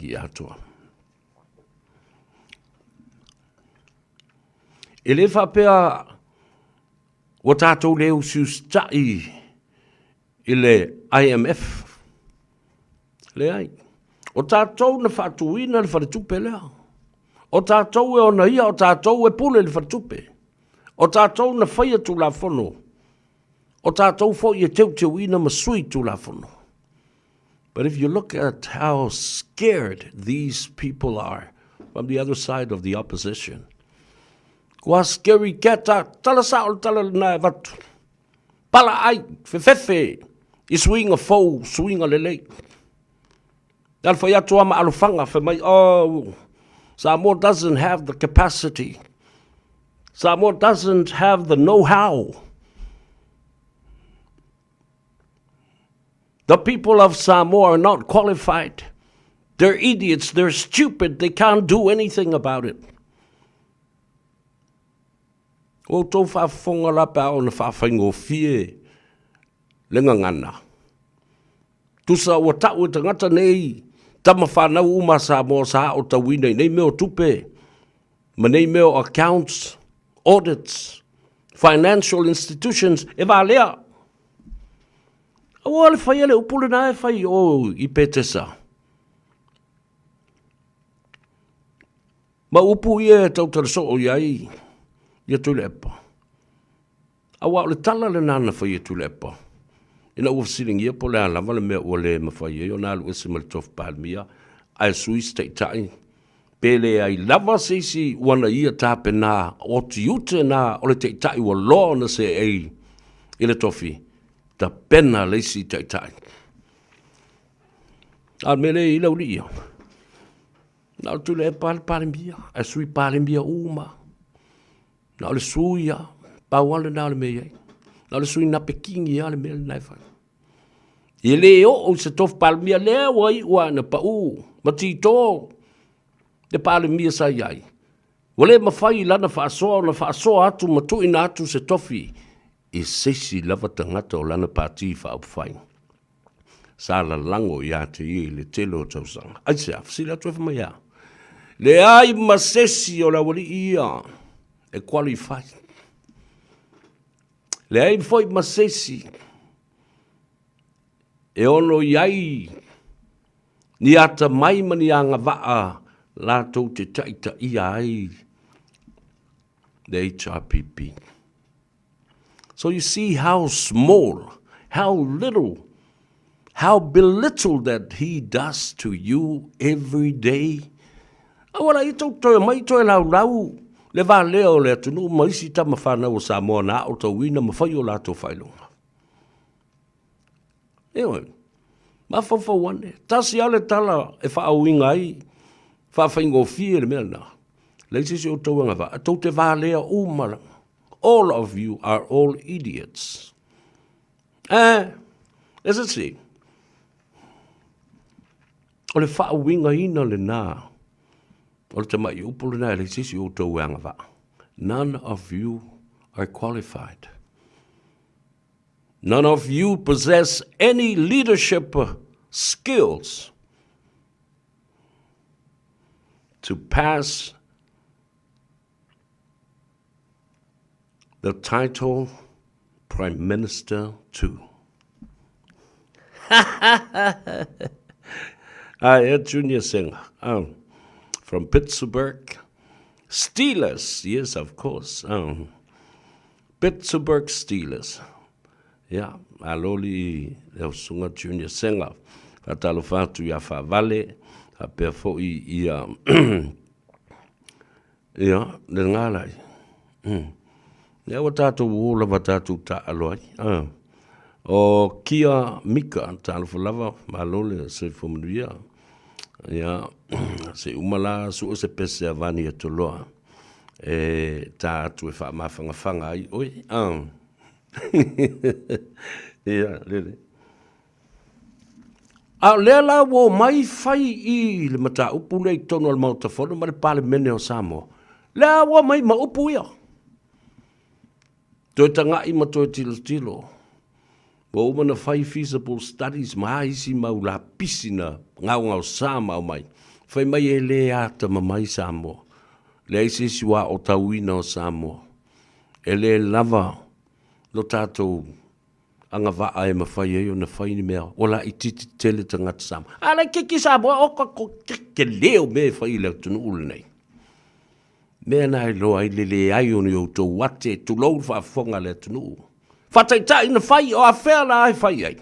gaoekigi atua. E le whapea o tātou leo siustai i le IMF. Leai. O tātou na whatuina le wharetupe lea. O tātou e ona ia, o tātou e pule le wharetupe. O tātou na whaia tu la whono. O tātou fo i e teu ina masui tu la whono. But if you look at how scared these people are from the other side of the opposition, kua scary keta, tala sao tala na vatu. Pala ai, fefefe, I swing a fou, swing a lele. Dal fa yatu ama alufanga fe mai, oh, Samoa doesn't have the capacity. Samoa doesn't have the know-how. The people of Samoa are not qualified. They're idiots, they're stupid, they can't do anything about it. O tō whaafonga lapa o na whaawhaingo fie lenga ngana. Tusa ua tau e tangata nei, tama whanau uma Samoa sa o tawina nei meo tupe, ma nei meo accounts, audits, financial institutions, e wā lea. Awa le whai ele upule na e whai o I petesa. Ma upu ia tau taraso o iai, ia Tuilaepa. Awa o le tala le nana whai ia Tuilaepa. Ina ua siling ia po le alama le mea ua le mawhai ia, o nā lu esi malitof Palemia, ai suis teitai. Pele ai lava sesi wana ia tape nā, o tiute nā, o le teitai ua loa na se ei, ile tofi. Ta pena leisi teitai. Al mele I lau li ia. Nā Tuilaepa le Palemia, ai sui Palemia uma. Nā le suia, pauale nā le mea. Nā le sui nape kingi ia le mea nai whai. I le o se tof Palemia lea wai ua na pa u. Ma tito, le Palemia sa iai. Wale mawhai lana whaasoa, na whaasoa atu, matuina atu se tofi. I sesi lava tangata o lana pāti whaupwhai. Sa la lango ia te I le telo o tausanga. Ai se afsila tu e whamai ia. Leai ma sesi o la wali ia. E qualify. Leai foi ma sesi. E ono iai. Ni ata mai mani anga waa. La tau te taita ia ai. The HRPP. So you see how small, how little, how belittled that he does to you every day. Awala I tau toi mai toi lau lau, le wā leo le atunu, maisi tama whanau o Samoa na o tau wina mawhai o lato whailunga. Ewe, mawhawha wane, tasi ale tala e whaauinga ai, whawhaingo fie le mea na. Leisisi o tau anga wha, tau te wā leo umaranga. All of you are all idiots. As I say, o le whaawinga ina le nā, o le tamai upo le nā, le sisi o tau anga wha. None of you are qualified. None of you possess any leadership skills to pass the title Prime Minister too. I Junior Singer from Pittsburgh. Steelers, yes, of course. Pittsburgh Steelers. Yeah, aloli le sunga Junior Singer. Fatalo fatu ya fa vale, a perfo ia yeah, le ngalai. Ia wa tātou ula wa tātou ta aloi. O kia mika tālu lava malole se fomuia. Ia se umala su se pese avani atoloa. E tātou e wha mawhanga ai. Oi, ia, lele. A lea la wo mai whai I le mata upu nei tono al mautafona ma le Palemene o Samoa. Lea wo mai ma upu ia. Toi tanga I ma toi tilo. Wa umana whai feasible studies ma isi mau la pisina ngau sā mau mai. Whai mai e le ata mamai Samoa. Le aise siwa o tauina o Samoa. E le lava lo tātou anga vaa e mawhai e o na whai ni mea. O la i titi tele tangata Samoa. Ala kiki Samoa o ka ke leo me whai le tunu ule nei. Mea nai loa i le ai o ni o tō wate tu lau whaafonga le tunu. Whataitai na whai o a whea la ai whai ai.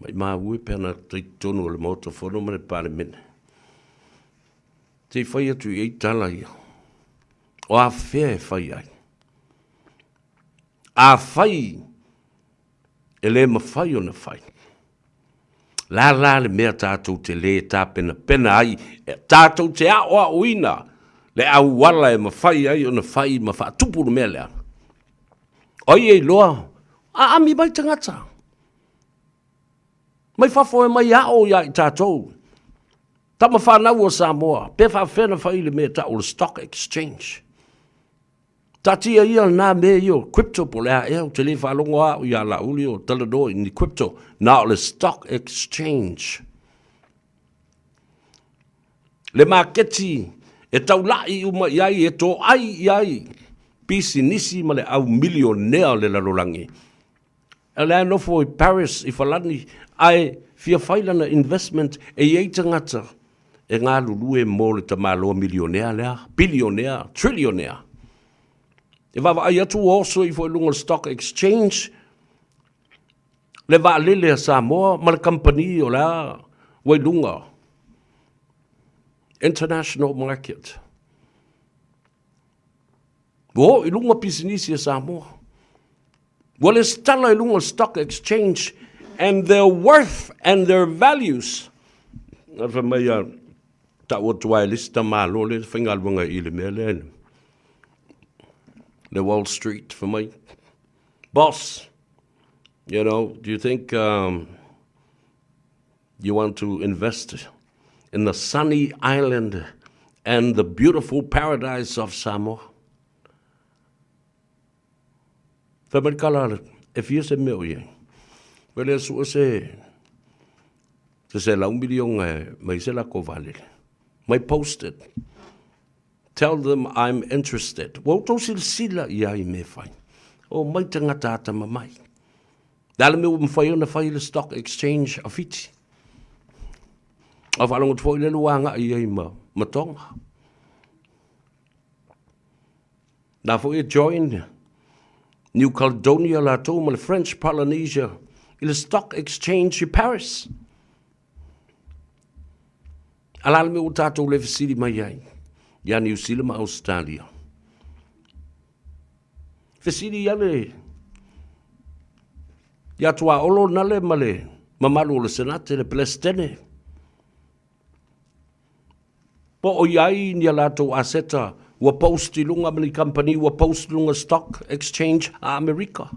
Mai mā ue pēna tei tonu o le mauta whono mane Palemia. Te whai atu i tala ia. O a whea e whai ai. A whai e le ma whai o na whai. La le mea tātou te le tā pena ai. Tātou te a uina. Le au wala e ma whai ai o na whai ma wha tupu na mea lea. Oi e loa. A ami mai tangata. Mai whafo e mai ao ia i tātou. Tama whanau o Samoa. Pe whawhena whaile mea ta o le stock exchange. Tatia ia nā mea i o crypto po lea eo. Te le whalongo a o ia la uli o taladoi ni crypto. Nā o le stock exchange. Le marketi e tau lai uma iai e tō ai iai. Pisi nisi ma le au milionea le larolangi. E lea nofo i Paris i whalani ai fia whailana investment e iei tangata e ngā lulu e mō le tamaloa milionea lea, bilionea, trilionea. E wawa ai atu oso i fo lunga stock exchange le wa lele a Samoa ma le company o lea wai lunga. International market. Wo i lunga pisinisi a Samoa. Well, it's tala i lunga stock exchange and their worth and their values. Alfa mai ta o tuai lista malo le whingal wanga i le mea le. The Wall Street for me. Boss, you know, do you think you want to invest in the sunny island and the beautiful paradise of Samoa? If you say million, well, it's what say la million, may say la covale. May post it. Tell them I'm interested. Well, to sila ia I me fai. O mai tangata ata mamai. Dala me umfai na fai le stock exchange afiti. Of along foi le luanga ia ma matonga. Na for join New Caledonia la toma le French Polynesia il stock exchange i Paris. Alal me utato le fisili mai ai. Ya New Zealand ma Australia. Fisili ya le. Ya tua olo nale male. Mamalu le senate le plestene. Po o iai ni alato aseta. Wa post lunga mali company, wa post lunga stock exchange America.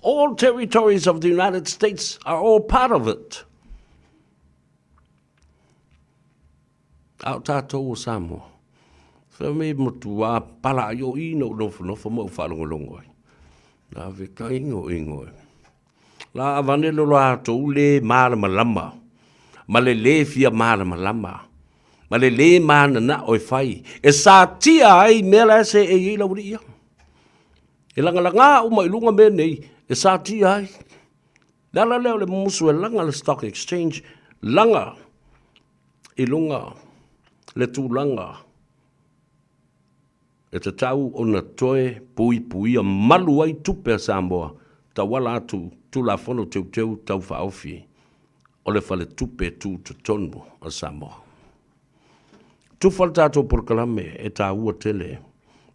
All territories of the United States are all part of it. Au tātou o Samoa. Whea me motu a pala yo ino nofo mo whalongolongo. La veka ingo. La avanelo la tau le marama lama. Ma le fia marama lama. Ma le mana na oi whai. E sa tia ai mela se e ila uri ia. E langa uma ilunga me nei. E sa tia ai. Lala leo le musu e langa le stock exchange. Langa. Ilunga. Le tu langa. E te tau o na toe pui a malu ai tupe a Samoa. Ta wala atu tu la fono teu tau whaofi. O le fale tupe tu te tonu a Samoa. Tu fal tātou porkalame e tā ua tele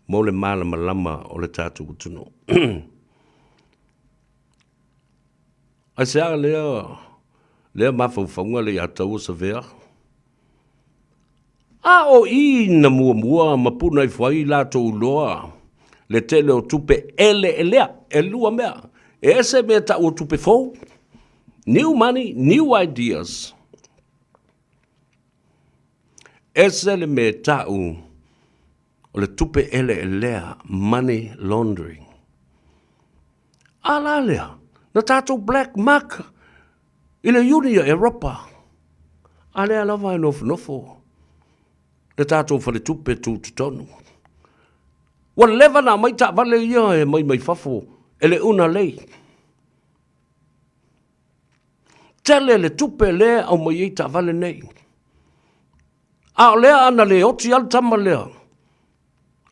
mo le malama lama o le tātou utuno. Ai sea lea mawhauwhaunga le atau sa vea. A o I na mua mapuna I whai lātou loa le tele o tupe elea, e lua mea. E ese mea ta o tupe fau. New money, new ideas. Ese le me tau o le tupe elea, money laundering. Ala lea, na tātou black mark i le Unia Europa. Ale ala vai nofo. Le tātou whare tupe tū tonu. Wa lewa na mai ta vale ia e mai fafo. Ele una lei. Tele le tupe le au mai ta vale nei. A lea ana le oti al tama lea.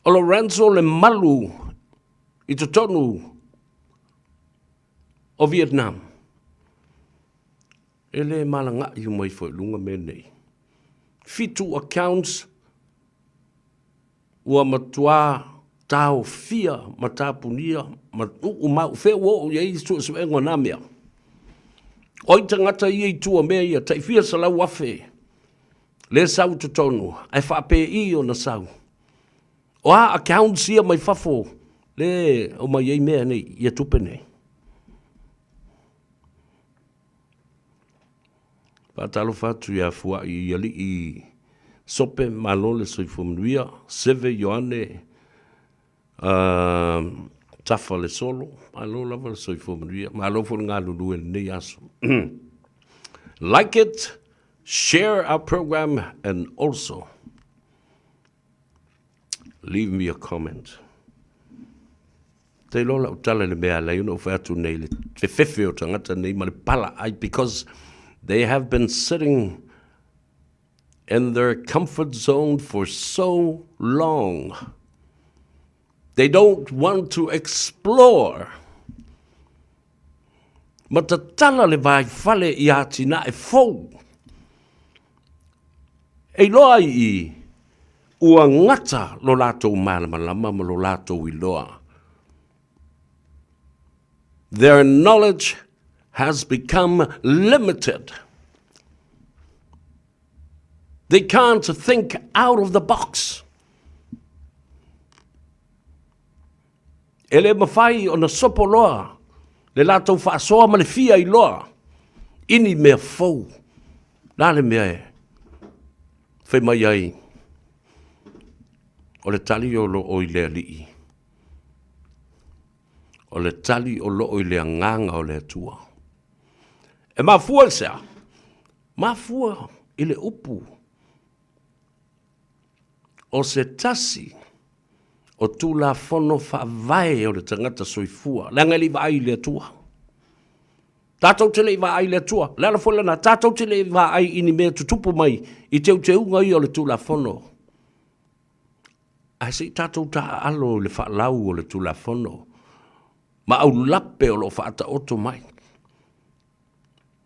O Lorenzo le malu i te tonu o Vietnam. Ele malanga i mai foi lunga me nei. Fitu accounts ua matua tau fia matapunia u mau fe wo ye tu se ngona mea. Oi tangata i tu me ia tai fia sala wafe. Le sau te tonu ai fa pe I o na sau. O a accounts ia mai fafo le o mai ei mea nei ia tupe nei. Patalo fatu ia fua I ali I sope malole soifumnuia seve Ioane tafa le solo malo lava le soifumnuia malo fo ngā lulu e nei aso. Like it, share our program, and also leave me a comment. Te lola utala le mea la yuno fatu nei le fefefe o tangata nei ma le pala ai because they have been sitting in their comfort zone for so long. They don't want to explore. Ma ta tala le vai fale I atina e fou. E loa I ua ngata lo lato malama ma lo lato I loa. Their knowledge has become limited. They can't think out of the box. Ele mawhai o na sopo loa. Le lato whaasoa ma le fia I loa. Ini mea fau. Nale mea e. Whai mai ai. O le tali o lo o I lea lii. O le tali o lo o I lea nganga o lea tua. E mafua I sea. Mafua I le upu. O se tasi. O tu la fono whaavai o le tangata soifua. Langa li vai le tua. Tātou te le vai le tua. Lala fola na tātou te le vai ini mea tutupu mai. I teu te unga I o le tu la fono. Ai se tātou ta alo le whaalau o le tu la fono. Ma au lape o lo whaata oto mai.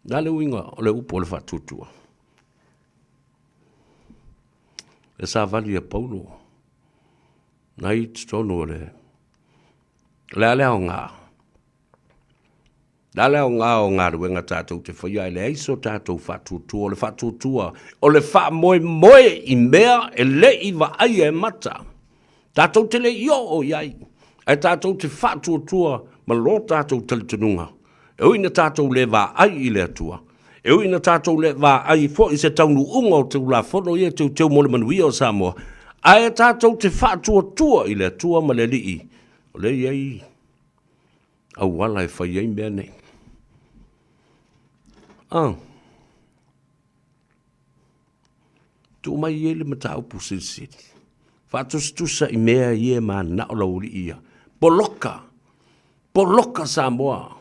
Nale uinga o le upo o le whaatutua. E sa vali a paulo. Nai tonu o le. Lea o ngā. Lea o ngā o ngā ruenga tātou te whaia le eiso tātou whaatutua. O le whaatutua. O le wha moe I mea e le I wa ai e mata. Tātou te le io o iai. E tātou te whaatutua ma lo tātou talitununga. E uina tātou le wa ai I le atua. E uina tātou le wa ai fo I se taunu unga o te ula whono I e teu mole manuia o Samoa. Ai tātou te whaatuatua I le atua ma le lii. O le iei. Au wala e whai ei mea nei. Tu mai I le matau pusisiri. Whaatustusa I mea I e ma naolau li ia. Poloka. Poloka Samoa.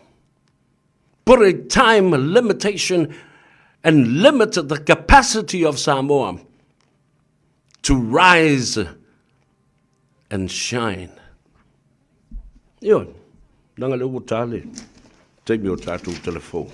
Put a time limitation and limited the capacity of Samoa to rise and shine. Ion, nanga le utale. Te mi o tātou telefon.